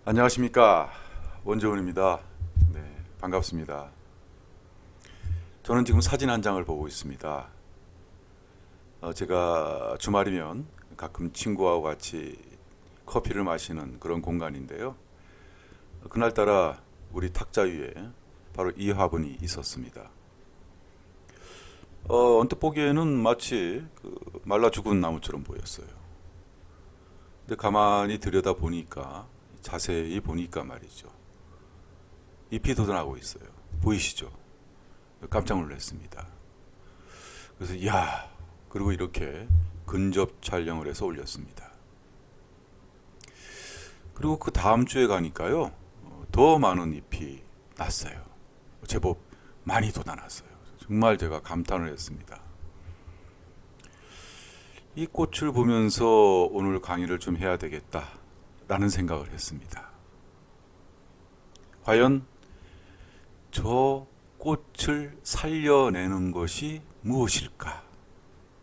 안녕하십니까, 원재훈입니다. 네, 반갑습니다. 저는 지금 사진 한 장을 보고 있습니다. 제가 주말이면 가끔 친구와 같이 커피를 마시는 그런 공간인데요. 그날따라 우리 탁자 위에 바로 이 화분이 있었습니다. 언뜻 보기에는 마치 말라 죽은 나무처럼 보였어요. 근데 가만히 들여다 보니까, 자세히 보니까 말이죠, 잎이 돋아나고 있어요. 보이시죠? 깜짝 놀랐습니다. 그래서 이야, 그리고 이렇게 근접 촬영을 해서 올렸습니다. 그리고 그 다음 주에 가니까요, 더 많은 잎이 났어요. 제법 많이 돋아났어요. 정말 제가 감탄을 했습니다. 이 꽃을 보면서 오늘 강의를 좀 해야 되겠다라는 생각을 했습니다. 과연 저 꽃을 살려내는 것이 무엇일까?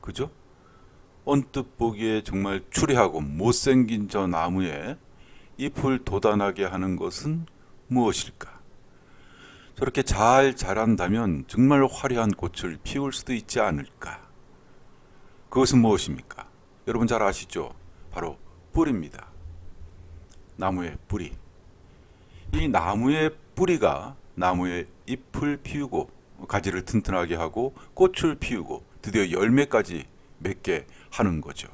그죠? 언뜻 보기에 정말 추리하고 못생긴 저 나무에 잎을 돋아나게 하는 것은 무엇일까? 저렇게 잘 자란다면 정말 화려한 꽃을 피울 수도 있지 않을까? 그것은 무엇입니까? 여러분 잘 아시죠? 바로 뿌리입니다. 나무의 뿌리. 이 나무의 뿌리가 나무의 잎을 피우고 가지를 튼튼하게 하고 꽃을 피우고 드디어 열매까지 맺게 하는 거죠.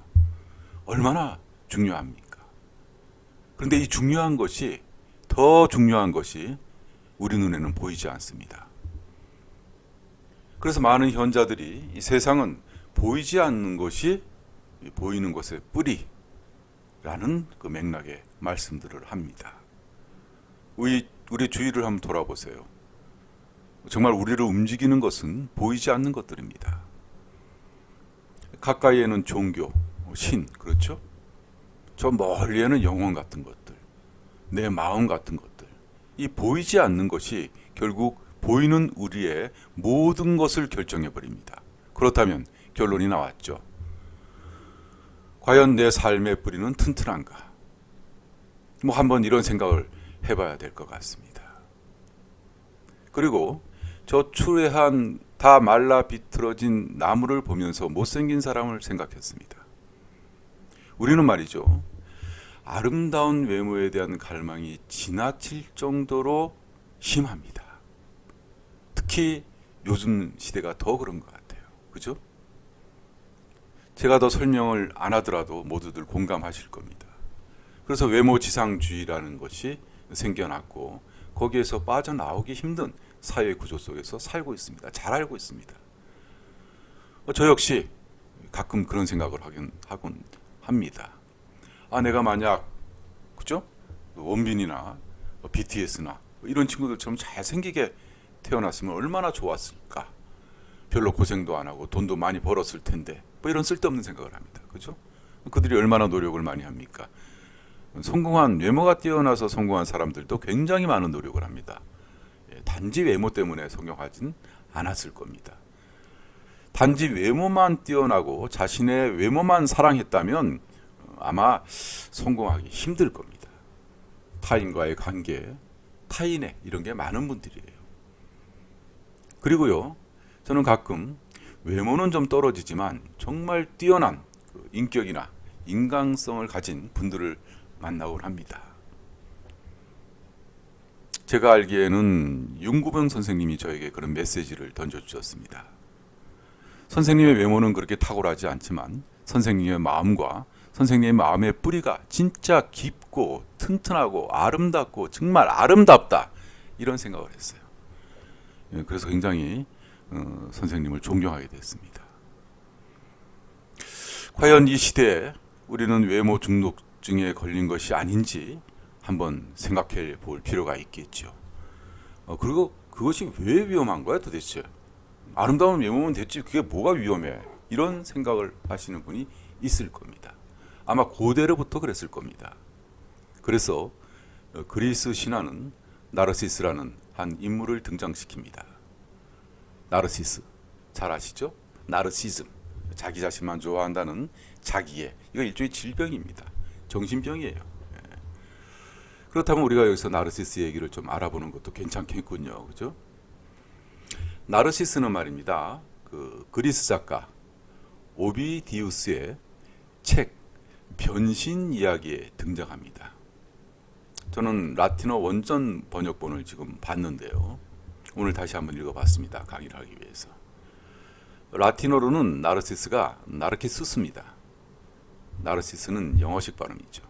얼마나 중요합니까? 그런데 이 중요한 것이, 더 중요한 것이 우리 눈에는 보이지 않습니다. 그래서 많은 현자들이 이 세상은 보이지 않는 것이 보이는 것의 뿌리라는 그 맥락의 말씀들을 합니다. 우리 주위를 한번 돌아보세요. 정말 우리를 움직이는 것은 보이지 않는 것들입니다. 가까이에는 종교, 신, 그렇죠? 저 멀리에는 영혼 같은 것들, 내 마음 같은 것들. 이 보이지 않는 것이 결국 보이는 우리의 모든 것을 결정해 버립니다. 그렇다면 결론이 나왔죠. 과연 내 삶의 뿌리는 튼튼한가? 한번 이런 생각을 해봐야 될 것 같습니다. 그리고 저 추레한 다 말라 비틀어진 나무를 보면서 못생긴 사람을 생각했습니다. 우리는 말이죠, 아름다운 외모에 대한 갈망이 지나칠 정도로 심합니다. 특히 요즘 시대가 더 그런 것 같아요. 그죠? 제가 더 설명을 안 하더라도 모두들 공감하실 겁니다. 그래서 외모지상주의라는 것이 생겨났고, 거기에서 빠져나오기 힘든 사회 구조 속에서 살고 있습니다. 잘 알고 있습니다. 저 역시 가끔 그런 생각을 하곤 합니다. 내가 만약, 그죠? 원빈이나 BTS나 이런 친구들처럼 잘생기게 태어났으면 얼마나 좋았을까? 별로 고생도 안 하고 돈도 많이 벌었을 텐데, 이런 쓸데없는 생각을 합니다. 그죠? 그들이 얼마나 노력을 많이 합니까? 성공한, 외모가 뛰어나서 성공한 사람들도 굉장히 많은 노력을 합니다. 단지 외모 때문에 성공하진 않았을 겁니다. 단지 외모만 뛰어나고 자신의 외모만 사랑했다면 아마 성공하기 힘들 겁니다. 타인과의 관계, 타인의 이런 게 많은 분들이에요. 그리고요, 저는 가끔 외모는 좀 떨어지지만 정말 뛰어난 인격이나 인간성을 가진 분들을 만나곤 합니다. 제가 알기에는 윤구병 선생님이 저에게 그런 메시지를 던져주셨습니다. 선생님의 외모는 그렇게 탁월하지 않지만 선생님의 마음과 선생님의 마음의 뿌리가 진짜 깊고 튼튼하고 아름답고 정말 아름답다, 이런 생각을 했어요. 그래서 굉장히 선생님을 존경하게 됐습니다. 과연 이 시대에 우리는 외모 중독증에 걸린 것이 아닌지 한번 생각해 볼 필요가 있겠죠. 그리고 그것이 왜 위험한 거야 도대체? 아름다운 외모면 됐지 그게 뭐가 위험해? 이런 생각을 하시는 분이 있을 겁니다. 아마 고대로부터 그랬을 겁니다. 그래서 그리스 신화는 나르시스라는 한 인물을 등장시킵니다. 나르시스, 잘 아시죠? 나르시즘, 자기 자신만 좋아한다는 자기애, 이거 일종의 질병입니다. 정신병이에요. 그렇다면 우리가 여기서 나르시스 얘기를 좀 알아보는 것도 괜찮겠군요. 그죠? 나르시스는 말입니다. 그 그리스 작가 오비디우스의 책 변신 이야기에 등장합니다. 저는 라틴어 원전 번역본을 지금 봤는데요. 오늘 다시 한번 읽어봤습니다. 강의를 하기 위해서. 라틴어로는 나르시스가 나르키수스입니다. 나르시스는 영어식 발음이죠.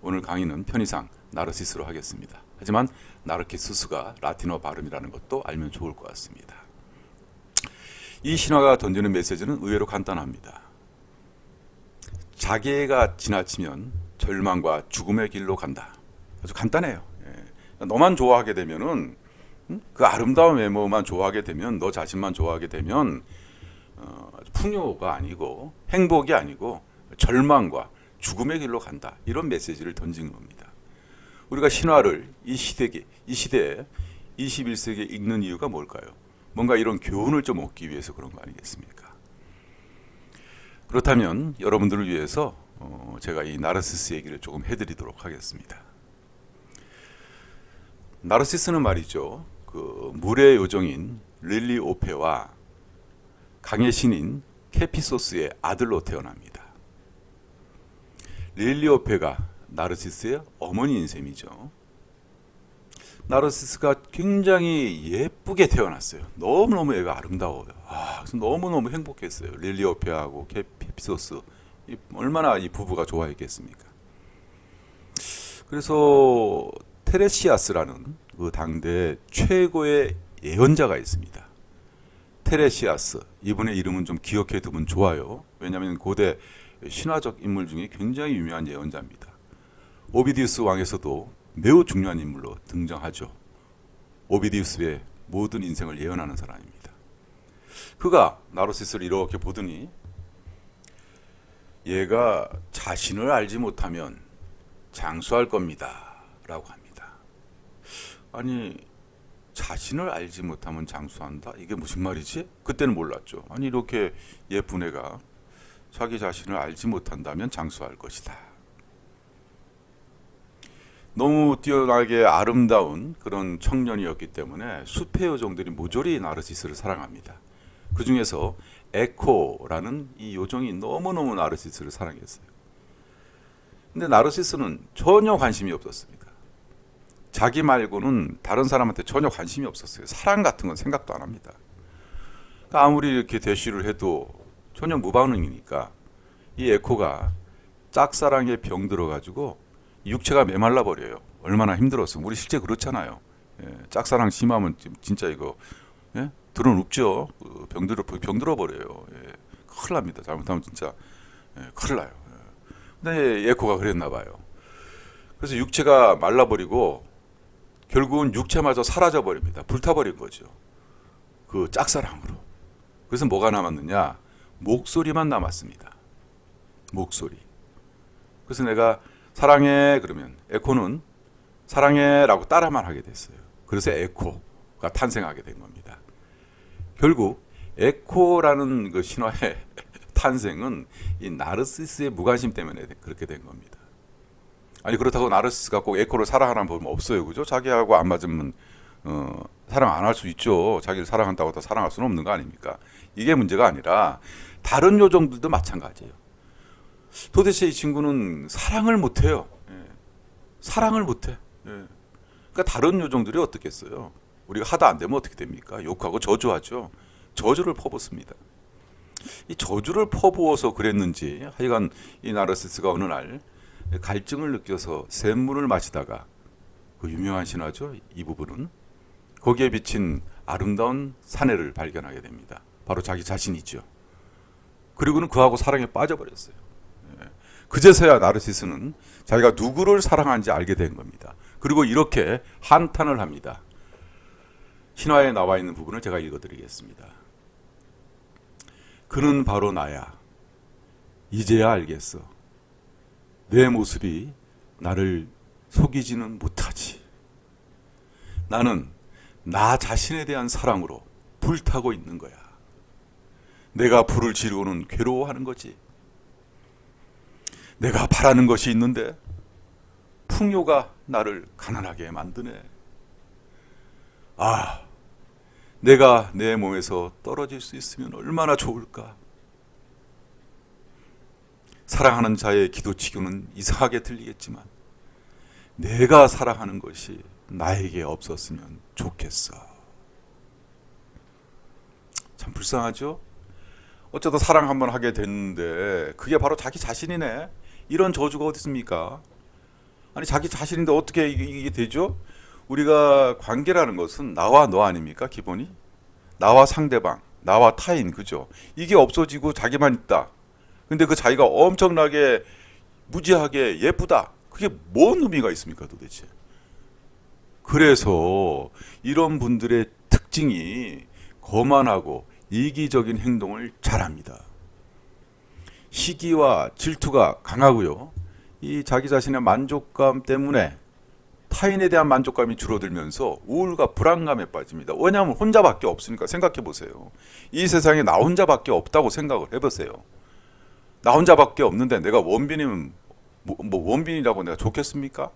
오늘 강의는 편의상 나르시스로 하겠습니다. 하지만 나르키수스가 라틴어 발음이라는 것도 알면 좋을 것 같습니다. 이 신화가 던지는 메시지는 의외로 간단합니다. 자기애가 지나치면 절망과 죽음의 길로 간다. 아주 간단해요. 너만 좋아하게 되면은 그 아름다운 외모만 좋아하게 되면 너 자신만 좋아하게 되면 풍요가 아니고 행복이 아니고 절망과 죽음의 길로 간다. 이런 메시지를 던진 겁니다. 우리가 신화를 이 시대에 21세기에 읽는 이유가 뭘까요? 뭔가 이런 교훈을 좀 얻기 위해서 그런 거 아니겠습니까? 그렇다면 여러분들을 위해서 제가 이 나르시스 얘기를 조금 해드리도록 하겠습니다. 나르시스는 말이죠. 그 물의 요정인 릴리오페와 강의 신인 케피소스의 아들로 태어납니다. 릴리오페가 나르시스의 어머니인 셈이죠. 나르시스가 굉장히 예쁘게 태어났어요. 너무너무 애가 아름다워요. 너무너무 행복했어요. 릴리오페하고 케피소스 얼마나 이 부부가 좋아했겠습니까? 그래서 테레시아스라는 그 당대 최고의 예언자가 있습니다. 테레시아스, 이분의 이름은 좀 기억해 두면 좋아요. 왜냐하면 고대 신화적 인물 중에 굉장히 유명한 예언자입니다. 오비디우스 왕에서도 매우 중요한 인물로 등장하죠. 오비디우스의 모든 인생을 예언하는 사람입니다. 그가 나르시스를 이렇게 보더니 얘가 자신을 알지 못하면 장수할 겁니다 라고 합니다. 아니, 자신을 알지 못하면 장수한다? 이게 무슨 말이지? 그때는 몰랐죠. 아니, 이렇게 예쁜 애가 자기 자신을 알지 못한다면 장수할 것이다. 너무 뛰어나게 아름다운 그런 청년이었기 때문에 숲의 요정들이 모조리 나르시스를 사랑합니다. 그 중에서 에코라는 이 요정이 너무너무 나르시스를 사랑했어요. 근데 나르시스는 전혀 관심이 없었습니다. 자기 말고는 다른 사람한테 전혀 관심이 없었어요. 사랑 같은 건 생각도 안 합니다. 그러니까 아무리 이렇게 대시를 해도 전혀 무반응이니까 이 에코가 짝사랑에 병들어가지고 육체가 메말라 버려요. 얼마나 힘들었어. 우리 실제 그렇잖아요. 짝사랑 심하면 진짜 이거 들은 눕죠. 병들어 버려요. 큰일 납니다. 잘못하면 진짜 큰일 나요. 근데 에코가 그랬나 봐요. 그래서 육체가 말라버리고 결국은 육체마저 사라져 버립니다. 불타버린 거죠. 그 짝사랑으로. 그래서 뭐가 남았느냐? 목소리만 남았습니다. 목소리. 그래서 내가 사랑해 그러면 에코는 사랑해라고 따라만 하게 됐어요. 그래서 에코가 탄생하게 된 겁니다. 결국 에코라는 그 신화의 탄생은 이 나르시스의 무관심 때문에 그렇게 된 겁니다. 아니 그렇다고 나르시스가 꼭 에코를 사랑하라는 법은 없어요. 그죠? 자기하고 안 맞으면 사랑 안 할 수 있죠. 자기를 사랑한다고 다 사랑할 수는 없는 거 아닙니까? 이게 문제가 아니라 다른 요정들도 마찬가지예요. 도대체 이 친구는 사랑을 못해요. 사랑을 못해. 그러니까 다른 요정들이 어떻겠어요? 우리가 하다 안 되면 어떻게 됩니까? 욕하고 저주하죠. 저주를 퍼붓습니다. 이 저주를 퍼부어서 그랬는지 하여간 이 나르시스가 어느 날 갈증을 느껴서 샘물을 마시다가 그 유명한 신화죠. 이 부분은 거기에 비친 아름다운 사내를 발견하게 됩니다. 바로 자기 자신이죠. 그리고는 그하고 사랑에 빠져버렸어요. 그제서야 나르시스는 자기가 누구를 사랑하는지 알게 된 겁니다. 그리고 이렇게 한탄을 합니다. 신화에 나와 있는 부분을 제가 읽어드리겠습니다. 그는 바로 나야. 이제야 알겠어. 내 모습이 나를 속이지는 못하지. 나는 나 자신에 대한 사랑으로 불타고 있는 거야. 내가 불을 지르고는 괴로워하는 거지. 내가 바라는 것이 있는데 풍요가 나를 가난하게 만드네. 아, 내가 내 몸에서 떨어질 수 있으면 얼마나 좋을까. 사랑하는 자의 기도치고는 이상하게 들리겠지만 내가 사랑하는 것이 나에게 없었으면 좋겠어. 참 불쌍하죠? 어쩌다 사랑 한번 하게 됐는데 그게 바로 자기 자신이네. 이런 저주가 어디 있습니까? 아니 자기 자신인데 어떻게 이게 되죠? 우리가 관계라는 것은 나와 너 아닙니까? 기본이 나와 상대방, 나와 타인, 그죠? 이게 없어지고 자기만 있다. 근데 그 자기가 엄청나게 무지하게 예쁘다. 그게 뭔 의미가 있습니까 도대체? 그래서 이런 분들의 특징이 거만하고 이기적인 행동을 잘합니다. 시기와 질투가 강하고요. 이 자기 자신의 만족감 때문에 타인에 대한 만족감이 줄어들면서 우울과 불안감에 빠집니다. 왜냐하면 혼자밖에 없으니까. 생각해 보세요. 이 세상에 나 혼자밖에 없다고 생각을 해보세요. 나 혼자밖에 없는데 내가 원빈이면 원빈이라고 내가 좋겠습니까?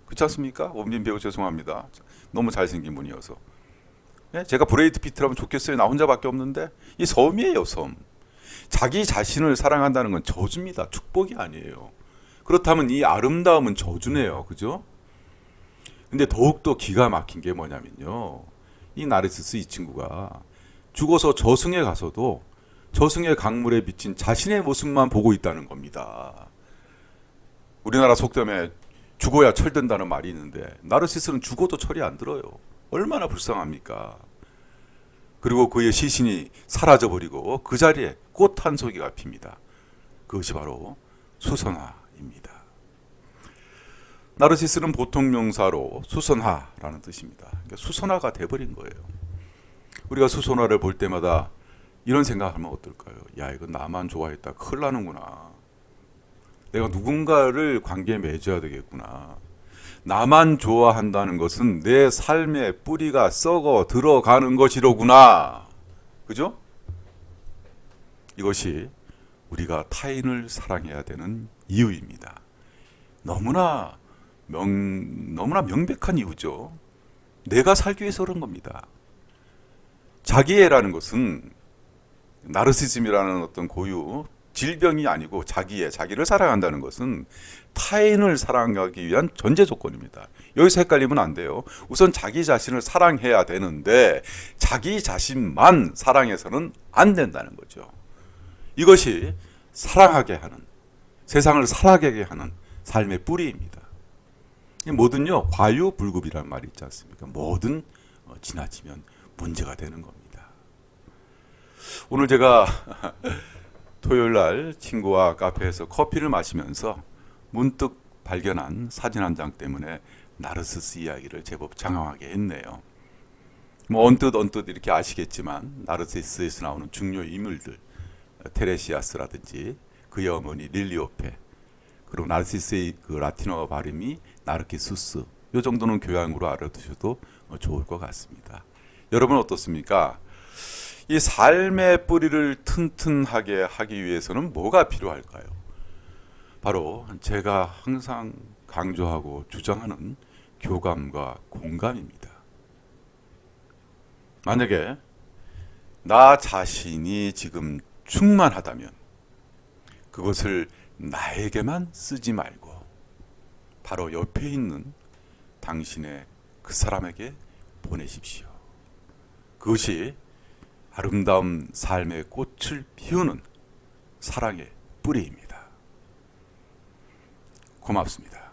그렇지 않습니까? 원빈 배우 죄송합니다. 너무 잘생긴 분이어서. 예? 제가 브레이드 피트라면 좋겠어요. 나 혼자밖에 없는데. 이 섬이에요, 섬. 자기 자신을 사랑한다는 건 저주입니다. 축복이 아니에요. 그렇다면 이 아름다움은 저주네요. 그죠? 근데 더욱더 기가 막힌 게 뭐냐면요. 이 나르시스 이 친구가 죽어서 저승에 가서도 저승의 강물에 비친 자신의 모습만 보고 있다는 겁니다. 우리나라 속담에 죽어야 철든다는 말이 있는데 나르시스는 죽어도 철이 안 들어요. 얼마나 불쌍합니까? 그리고 그의 시신이 사라져버리고 그 자리에 꽃 한 송이가 핍니다. 그것이 바로 수선화입니다. 나르시스는 보통 명사로 수선화라는 뜻입니다. 그러니까 수선화가 돼버린 거예요. 우리가 수선화를 볼 때마다 이런 생각하면 어떨까요? 야, 이거 나만 좋아했다. 큰일 나는구나. 내가 누군가를 관계에 맺어야 되겠구나. 나만 좋아한다는 것은 내 삶의 뿌리가 썩어 들어가는 것이로구나. 그죠? 이것이 우리가 타인을 사랑해야 되는 이유입니다. 너무나 명백한 이유죠. 내가 살기 위해서 그런 겁니다. 자기애라는 것은 나르시즘이라는 어떤 고유 질병이 아니고 자기를 사랑한다는 것은 타인을 사랑하기 위한 전제 조건입니다. 여기서 헷갈리면 안 돼요. 우선 자기 자신을 사랑해야 되는데 자기 자신만 사랑해서는 안 된다는 거죠. 이것이 사랑하게 하는, 세상을 살아가게 하는 삶의 뿌리입니다. 뭐든요 과유불급이라는 말이 있지 않습니까? 뭐든 지나치면 문제가 되는 겁니다. 오늘 제가 토요일날 친구와 카페에서 커피를 마시면서 문득 발견한 사진 한 장 때문에 나르시스 이야기를 제법 장황하게 했네요. 뭐 언뜻 이렇게 아시겠지만 나르시스에서 나오는 중요 인물들 테레시아스라든지 그의 어머니 릴리오페, 그리고 나르시스의 그 라틴어 발음이 나르키수스, 이 정도는 교양으로 알아두셔도 좋을 것 같습니다. 여러분 어떻습니까? 이 삶의 뿌리를 튼튼하게 하기 위해서는 뭐가 필요할까요? 바로 제가 항상 강조하고 주장하는 교감과 공감입니다. 만약에 나 자신이 지금 충만하다면 그것을 나에게만 쓰지 말고 바로 옆에 있는 당신의 그 사람에게 보내십시오. 그것이 아름다운 삶의 꽃을 피우는 사랑의 뿌리입니다. 고맙습니다.